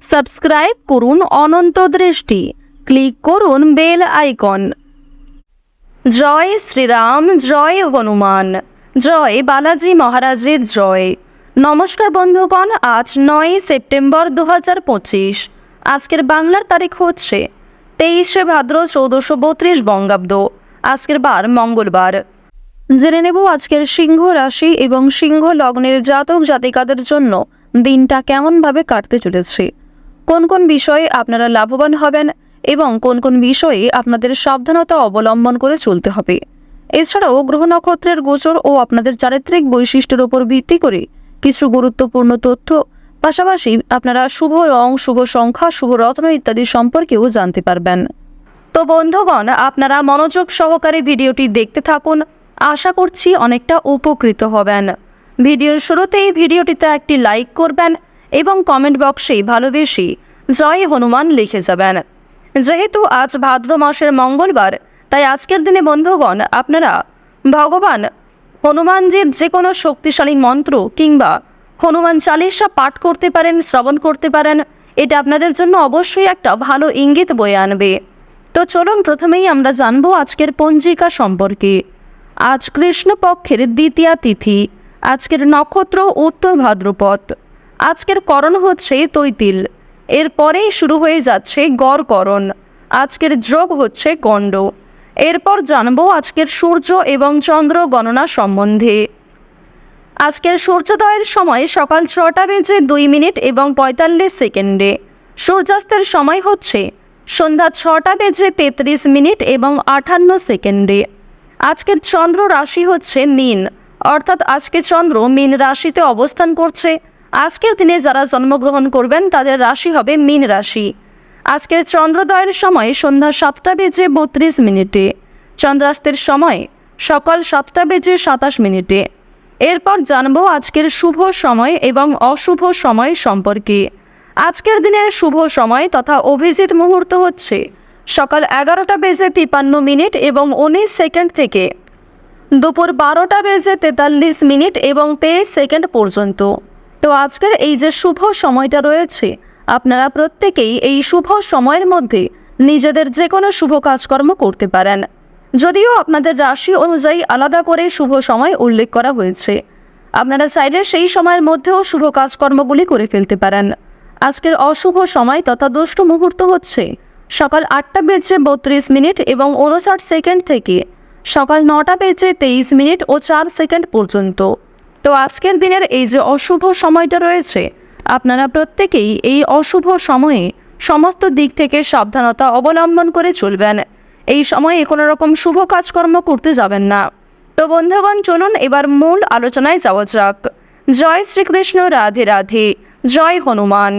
Subscribe করুন অনন্ত দৃষ্টি, click করুন বেল আইকন। জয় শ্রীরাম, জয় হনুমান, জয় বালাজি মহারাজের জয়। নমস্কার বন্ধুগণ, আজ 9 সেপ্টেম্বর 2025। আজকের বাংলার তারিখ হচ্ছে 23 ভাদ্র 1432 বঙ্গাব্দ। আজকের বার মঙ্গলবার। জেনে নেব আজকের সিংহ রাশি এবং সিংহ লগ্নের জাতক জাতিকাদের জন্য দিনটা কেমনভাবে কাটতে চলেছে, কোন কোন বিষয়ে আপনারা লাভবান হবেন এবং কোন কোন বিষয়ে আপনাদের সাবধানতা অবলম্বন করে চলতে হবে। এছাড়াও গ্রহ নক্ষত্রের গোচর ও আপনাদের চারিত্রিক বৈশিষ্ট্যের উপর ভিত্তি করে কিছু গুরুত্বপূর্ণ তথ্য, পাশাপাশি আপনারা শুভ রং, শুভ সংখ্যা, শুভ রত্ন ইত্যাদি সম্পর্কেও জানতে পারবেন। তো বন্ধুগণ, আপনারা মনোযোগ সহকারে ভিডিওটি দেখতে থাকুন, আশা করছি অনেকটা উপকৃত হবেন। ভিডিওর শুরুতেই ভিডিওটিতে একটি লাইক করবেন এবং কমেন্ট বক্সে ভালোবেসে জয় হনুমান লিখে যাবেন। যেহেতু আজ ভাদ্র মাসের মঙ্গলবার, তাই আজকের দিনে বন্ধুগণ আপনারা ভগবান হনুমানজির যে কোনো শক্তিশালী মন্ত্র কিংবা হনুমান চালিসা পাঠ করতে পারেন, শ্রবণ করতে পারেন। এটা আপনাদের জন্য অবশ্যই একটা ভালো ইঙ্গিত বয়ে আনবে। তো চলুন প্রথমেই আমরা জানবো আজকের পঞ্জিকা সম্পর্কে। আজ কৃষ্ণপক্ষের দ্বিতীয়া তিথি। আজকের নক্ষত্র উত্তর ভাদ্রপদ। আজকের করণ হচ্ছে তৈতিল। এরপরেই শুরু হয়ে যাচ্ছে গড়করণ। আজকের যোগ হচ্ছে গণ্ড। এরপর জানবো আজকের সূর্য এবং চন্দ্র গণনা সম্বন্ধে। আজকের সূর্যোদয়ের সময় সকাল 6:02 এবং 45 সেকেন্ডে। সূর্যাস্তের সময় হচ্ছে সন্ধ্যা 6:33 এবং 58 সেকেন্ডে। আজকের চন্দ্র রাশি হচ্ছে মীন, অর্থাৎ আজকে চন্দ্র মীন রাশিতে অবস্থান করছে। আজকের দিনে যারা জন্মগ্রহণ করবেন তাদের রাশি হবে মীন রাশি। আজকের চন্দ্রোদয়ের সময় সন্ধ্যা 7:32। চন্দ্রাস্তের সময় সকাল 7:27। এরপর জানবো আজকের শুভ সময় এবং অশুভ সময় সম্পর্কে। আজকের দিনের শুভ সময় তথা অভিজিৎ মুহূর্ত হচ্ছে সকাল 11:53 এবং 19 সেকেন্ড থেকে দুপুর 12:43 এবং 23 সেকেন্ড পর্যন্ত। তো আজকের এই যে শুভ সময়টা রয়েছে, আপনারা প্রত্যেকেই এই শুভ সময়ের মধ্যে নিজেদের যে কোনো শুভ কাজকর্ম করতে পারেন। যদিও আপনাদের রাশি অনুযায়ী আলাদা করে শুভ সময় উল্লেখ করা হয়েছে, আপনারা চাইলে সেই সময়ের মধ্যেও শুভ কাজকর্মগুলি করে ফেলতে পারেন। আজকের অশুভ সময় তথা দুষ্ট মুহূর্ত হচ্ছে সকাল 8:32 এবং 59 সেকেন্ড থেকে সকাল 9:23 ও 4 সেকেন্ড পর্যন্ত। তো আজকের দিনের এই যে অশুভ সময়টা রয়েছে, আপনারা প্রত্যেকেই এই অশুভ সময়ে সমস্ত দিক থেকে সাবধানতা অবলম্বন করে চলবেন। এই সময়ে কোনো রকম শুভ কাজকর্ম করতে যাবেন না। তো বন্ধুগণ, চলুন এবার মূল আলোচনায় যাওয়া যাক। জয় শ্রীকৃষ্ণ, রাধে রাধে, জয় হনুমান।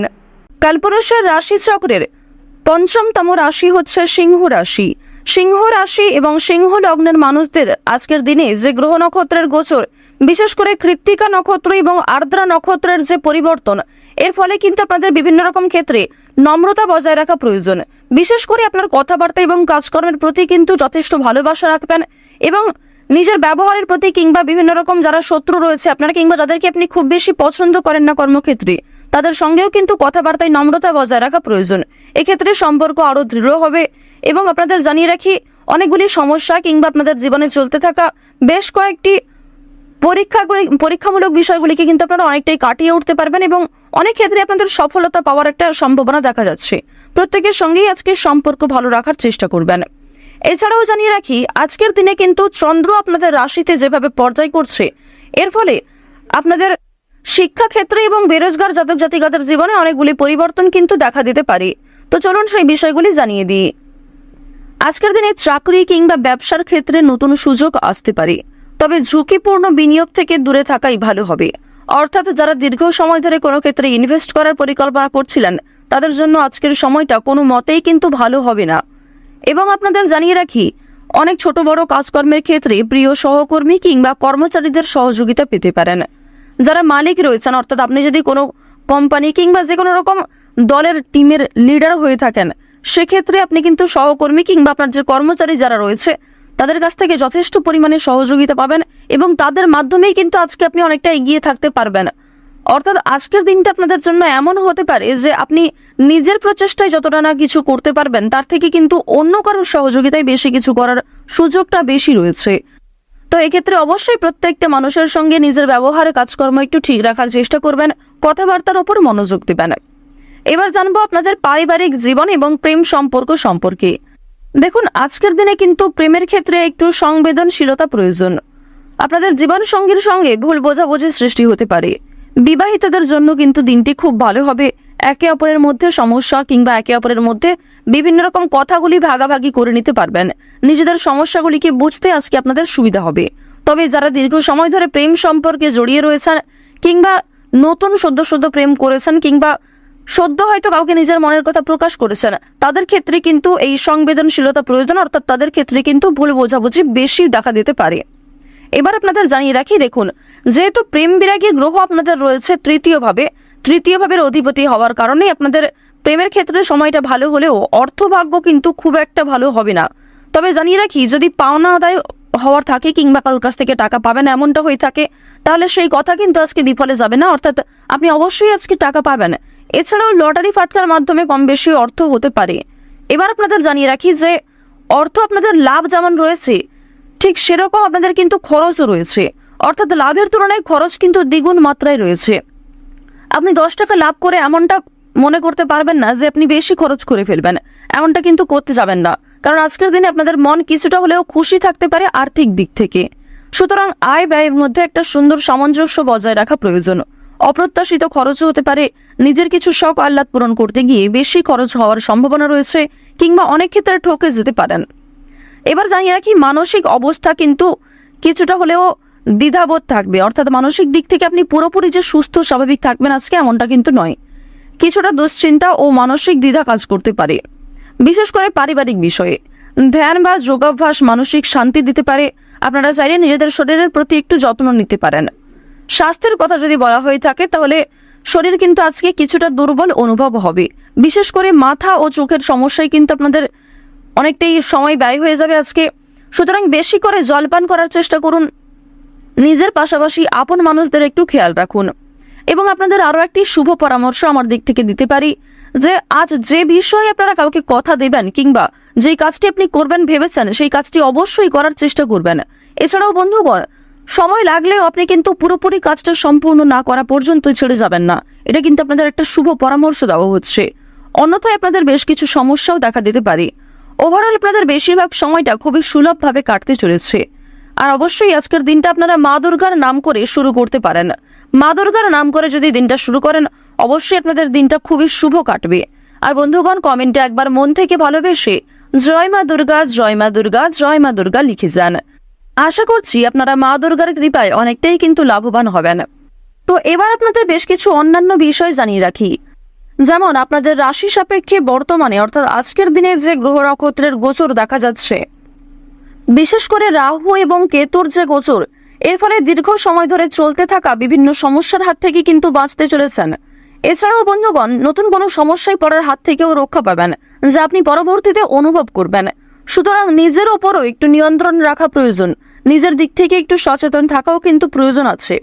কালপুরুষের রাশিচক্রের পঞ্চমতম রাশি হচ্ছে সিংহ রাশি। সিংহ রাশি এবং সিংহ লগ্নের মানুষদের আজকের দিনে যে গ্রহ নক্ষত্রের গোচর, বিশেষ করে কৃত্তিকা নক্ষত্র এবং আর্দ্রা নক্ষত্রের যে পরিবর্তন, এর ফলে কিন্তু আপনাদের বিভিন্ন রকম ক্ষেত্রে নম্রতা বজায় রাখা প্রয়োজন। বিশেষ করে আপনার কথাবার্তা এবং কাজকর্মের প্রতি কিন্তু যথেষ্ট ভালোবাসা রাখবেন এবং নিজের ব্যবহারের প্রতি কিংবা বিভিন্ন রকম যারা শত্রু রয়েছে আপনার কিংবা যাদেরকে আপনি খুব বেশি পছন্দ করেন না কর্মক্ষেত্রে, তাদের সঙ্গেও কিন্তু কথাবার্তায় নম্রতা বজায় রাখা প্রয়োজন। এক্ষেত্রে সম্পর্ক আরও দৃঢ় হবে। এবং আপনাদের জানিয়ে রাখি, অনেকগুলি সমস্যা কিংবা আপনাদের জীবনে চলতে থাকা বেশ কয়েকটি পরীক্ষামূলক বিষয়গুলিকে কিন্তু আপনারা অনেকটাই কাটিয়ে উঠতে পারবেন এবং অনেক ক্ষেত্রে আপনাদের সফলতা পাওয়ার একটা সম্ভাবনা দেখা যাচ্ছে। প্রত্যেকের সঙ্গেই আজকে সম্পর্ক ভালো রাখার চেষ্টা করবেন। এছাড়াও জানিয়ে রাখি, আজকের দিনে কিন্তু চন্দ্র আপনাদের রাশিতে যেভাবে পর্যায় করছে, এর ফলে আপনাদের শিক্ষাক্ষেত্রে এবং বেরোজগার জাতক জাতিকাদের জীবনে অনেকগুলি পরিবর্তন কিন্তু দেখা দিতে পারে। তো চলুন সেই বিষয়গুলি জানিয়ে দিই। আজকের দিনে চাকরি কিংবা ব্যবসার ক্ষেত্রে নতুন সুযোগ আসতে পারে, তবে ঝুঁকিপূর্ণ বিনিয়োগ থেকে দূরে থাকাই ভালো হবে। অর্থাৎ যারা দীর্ঘ সময় ধরে কোনো ক্ষেত্রে ইনভেস্ট করার পরিকল্পনা করছিলেন, তাদের জন্য আজকের সময়টা কোনো মতেই কিন্তু ভালো হবে না। এবং আপনাদের জানিয়ে রাখি, অনেক ছোট বড় কাজকর্মের ক্ষেত্রে প্রিয় সহকর্মী কিংবা কর্মচারীদের সহযোগিতা পেতে পারেন। যারা মালিক রয়েছেন, অর্থাৎ আপনি যদি কোনো কোম্পানি কিংবা যে কোনো রকম দলের টিমের লিডার হয়ে থাকেন, সেক্ষেত্রে আপনি কিন্তু সহকর্মী কিংবা আপনার যে কর্মচারী যারা রয়েছে তাদের কাছ থেকে যথেষ্ট পরিমাণে সহযোগিতা পাবেন এবং তাদের মাধ্যমেই কিন্তু আজকে আপনি অনেকটা এগিয়ে থাকতে পারবেন। অর্থাৎ আজকের দিনটা আপনাদের জন্য এমন হতে পারে যে আপনি নিজের প্রচেষ্টায় যতটা না কিছু করতে পারবেন তার থেকে কিন্তু অন্য কারোর সহযোগিতায় বেশি কিছু করার সুযোগটা বেশি রয়েছে। তো এক্ষেত্রে অবশ্যই প্রত্যেকটা মানুষের সঙ্গে নিজের ব্যবহারে কাজকর্ম একটু ঠিক রাখার চেষ্টা করবেন, কথাবার্তার উপর মনোযোগ দিবেন। এবার জানবো আপনাদের পারিবারিক জীবন এবং প্রেম সম্পর্ক সম্পর্কে। দেখুন, আজকের দিনে কিন্তু প্রেমের ক্ষেত্রে একটু সংবেদনশীলতা প্রয়োজন। আপনাদের জীবন সঙ্গীর সঙ্গে ভুল বোঝাবুঝির সৃষ্টি হতে পারে। বিবাহিতদের জন্য কিন্তু দিনটি খুব ভালো হবে। একে অপরের মধ্যে সমস্যা কিংবা একে অপরের মধ্যে বিভিন্ন রকম কথাগুলি ভাগাভাগি করে নিতে পারবেন। নিজেদের সমস্যাগুলিকে বুঝতে আজকে আপনাদের সুবিধা হবে। তবে যারা দীর্ঘ সময় ধরে প্রেম সম্পর্কে জড়িয়ে রয়েছেন কিংবা নতুন সদ্য প্রেম করেছেন কিংবা সদ্য হয়তো কাউকে নিজের মনের কথা প্রকাশ করেছেন, তাদের ক্ষেত্রে কিন্তু এই সংবেদনশীলতা প্রয়োজন, অর্থাৎ তাদের ক্ষেত্রে কিন্তু ভুল বোঝাবুঝি বেশি দেখা দিতে পারে। এবার আপনাদের জানিয়ে রাখি, দেখুন, যেহেতু প্রেম বিরাগী গ্রহ আপনাদের রয়েছে তৃতীয় ভাবের অধিপতি হওয়ার কারণে আপনাদের প্রেমের ক্ষেত্রে সময়টা ভালো হলেও অর্থভাগ্য কিন্তু খুব একটা ভালো হবে না। তবে জানিয়ে রাখি, যদি পাওনা আদায় হওয়ার থাকে কিংবা কারোর কাছ থেকে টাকা পাবেন এমনটা হয়ে থাকে, তাহলে সেই কথা কিন্তু আজকে বিফলে যাবে না, অর্থাৎ আপনি অবশ্যই আজকে টাকা পাবেন। এছাড়াও লটারি ফাটকার মাধ্যমে কম বেশি অর্থ হতে পারে। এবার আপনাদের জানিয়ে রাখি যে অর্থ আপনাদের লাভ যেমন রয়েছে ঠিক সেরকম আপনাদের কিন্তু খরচও রয়েছে, অর্থাৎ লাভের তুলনায় খরচ কিন্তু দ্বিগুণ মাত্রায় রয়েছে। আপনি 10 টাকা লাভ করে এমনটা মনে করতে পারবেন না যে আপনি বেশি খরচ করে ফেলবেন, এমনটা কিন্তু করতে যাবেন না, কারণ আজকের দিনে আপনাদের মন কিছুটা হলেও খুশি থাকতে পারে আর্থিক দিক থেকে। সুতরাং আয় ব্যয়ের মধ্যে একটা সুন্দর সামঞ্জস্য বজায় রাখা প্রয়োজন। অপ্রত্যাশিত খরচও হতে পারে। নিজের কিছু শখ আহ্লাদ পূরণ করতে গিয়ে বেশি খরচ হওয়ার সম্ভাবনা রয়েছে কিংবা অনেক ক্ষেত্রে ঠকে যেতে পারেন। এবার জানিয়ে রাখি, মানসিক অবস্থা কিন্তু কিছুটা হলেও দ্বিধাবোধ থাকবে, অর্থাৎ মানসিক দিক থেকে আপনি পুরোপুরি যে সুস্থ স্বাভাবিক থাকবেন আজকে এমনটা কিন্তু নয়। কিছুটা দুশ্চিন্তা ও মানসিক দ্বিধা কাজ করতে পারে, বিশেষ করে পারিবারিক বিষয়ে। ধ্যান বা যোগাভ্যাস মানসিক শান্তি দিতে পারে। আপনারা চাইলে নিজেদের শরীরের প্রতি একটু যত্ন নিতে পারেন। স্বাস্থ্যের কথা যদি বলা হয়ে থাকে তাহলে শরীর কিন্তু আজকে কিছুটা দুর্বল অনুভব হবে, বিশেষ করে মাথা ও চোখের সমস্যায় কিন্তু আপনাদের অনেকটাই সময় ব্যয় হয়ে যাবে আজকে। সুতরাং বেশি করে জলপান করার চেষ্টা করুন। নিজের পাশাপাশি আপন মানুষদের একটু খেয়াল রাখুন। এবং আপনাদের আরও একটি শুভ পরামর্শ আমার দিক থেকে দিতে পারি যে আজ যে বিষয়ে আপনারা কাউকে কথা দেবেন কিংবা যেই কাজটি আপনি করবেন ভেবেছেন সেই কাজটি অবশ্যই করার চেষ্টা করবেন। এছাড়াও বন্ধুগণ, সময় লাগলেও আপনি কিন্তু পুরোপুরি কাজটা সম্পূর্ণ না করা পর্যন্তই ছেড়ে যাবেন না, এটা কিন্তু আপনাদের একটা শুভ পরামর্শ দেওয়া হচ্ছে। অন্যথায় আপনাদের বেশ কিছু সমস্যাও দেখা দিতে পারে। ওভারঅল আপনাদের বেশিরভাগ সময়টা খুবই সুলভভাবে কাটতে চলেছে। আর অবশ্যই আজকের দিনটা আপনারা মা দুর্গার নাম করে শুরু করতে পারেন। মা দুর্গার নাম করে যদি দিনটা শুরু করেন অবশ্যই আপনাদের দিনটা খুবই শুভ কাটবে। আর বন্ধুগণ, কমেন্টে একবার মন থেকে ভালোবেসে জয় মা দুর্গা, জয় মা দুর্গা, জয় মা দুর্গা লিখে যান। আশা করছি আপনারা মা দুর্গার কৃপায় অনেকটাই কিন্তু লাভবান হবেন। তো এবার আপনাদের বেশ কিছু অন্যান্য বিষয় জানিয়ে রাখি, যেমন আপনাদের রাশি সাপেক্ষে বর্তমানে অর্থাৎ আজকের দিনে যে গ্রহ নক্ষত্রের গোচর দেখা যাচ্ছে, বিশেষ করে রাহু এবং কেতুর যে গোচর, এর ফলে দীর্ঘ সময় ধরে চলতে থাকা বিভিন্ন সমস্যার হাত থেকে কিন্তু বাঁচতে চলেছেন। এছাড়াও বন্ধুগণ, নতুন কোনো সমস্যায় পড়ার হাত থেকেও রক্ষা পাবেন, যা আপনি পরবর্তীতে অনুভব করবেন। সুতরাং নিজের ওপরও একটু নিয়ন্ত্রণ রাখা প্রয়োজন, নিজের দিক থেকে একটু সচেতন থাকাও কিন্তু প্রয়োজন আছে।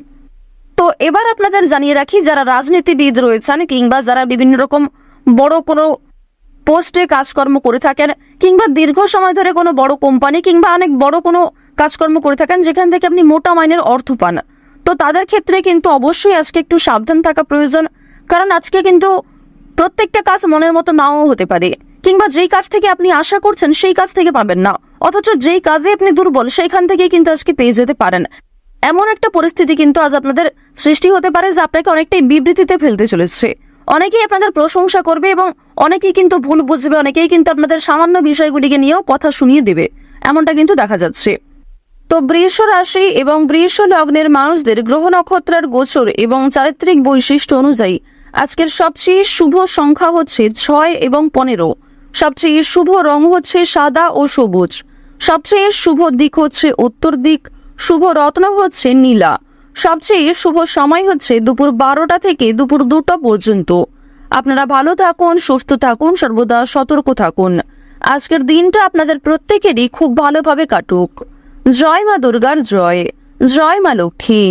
তো এবার আপনাদের জানিয়ে রাখি, যারা রাজনীতিবিদ রয়েছেন কিংবা যারা বিভিন্ন রকম বড় কোনো পোস্টে কাজকর্ম করে থাকেন কিংবা দীর্ঘ সময় ধরে কোনো বড় কোম্পানি কিংবা অনেক বড় কোনো কাজকর্ম করে থাকেন যেখান থেকে আপনি মোটা মাইনের অর্থ পান, তো তাদের ক্ষেত্রে কিন্তু অবশ্যই আজকে একটু সাবধান থাকা প্রয়োজন। কারণ আজকে কিন্তু প্রত্যেকটা কাজ মনের মতো নাও হতে পারে, কিংবা যেই কাজ থেকে আপনি আশা করছেন সেই কাজ থেকে পাবেন না, অথচ যেই কাজে আপনি দুর্বল সেইখান থেকে কিন্তু আজকে পেয়ে যেতে পারেন। এমন একটা পরিস্থিতি কিন্তু আজ আপনাদের সৃষ্টি হতে পারে যা আপনাকে অনেকটাই বিবৃতিতে ফেলতে চলেছে। অনেকেই আপনাদের প্রশংসা করবে এবং অনেকেই কিন্তু ভুল বুঝবে, অনেকেই কিন্তু আপনাদের সামান্য বিষয়গুলিকে নিয়েও কথা শুনিয়ে দেবে, এমনটা কিন্তু দেখা যাচ্ছে। তো বৃষ রাশি এবং বৃষ লগ্নের মানুষদের গ্রহ নক্ষত্রের গোচর এবং চারিত্রিক বৈশিষ্ট্য অনুযায়ী আজকের সবচেয়ে শুভ সংখ্যা হচ্ছে 6 এবং 15। সবচেয়ে শুভ রং হচ্ছে সাদা ও সবুজ। সবচেয়ে শুভ দিক হচ্ছে উত্তর দিক। শুভ রত্ন হচ্ছে নীলা। সবচেয়ে শুভ সময় হচ্ছে দুপুর 12টা থেকে দুপুর 2টা পর্যন্ত। আপনারা ভালো থাকুন, সুস্থ থাকুন, সর্বদা সতর্ক থাকুন। আজকের দিনটা আপনাদের প্রত্যেকেরই খুব ভালোভাবে কাটুক। জয় মা দুর্গার জয়, জয় মা লক্ষ্মী।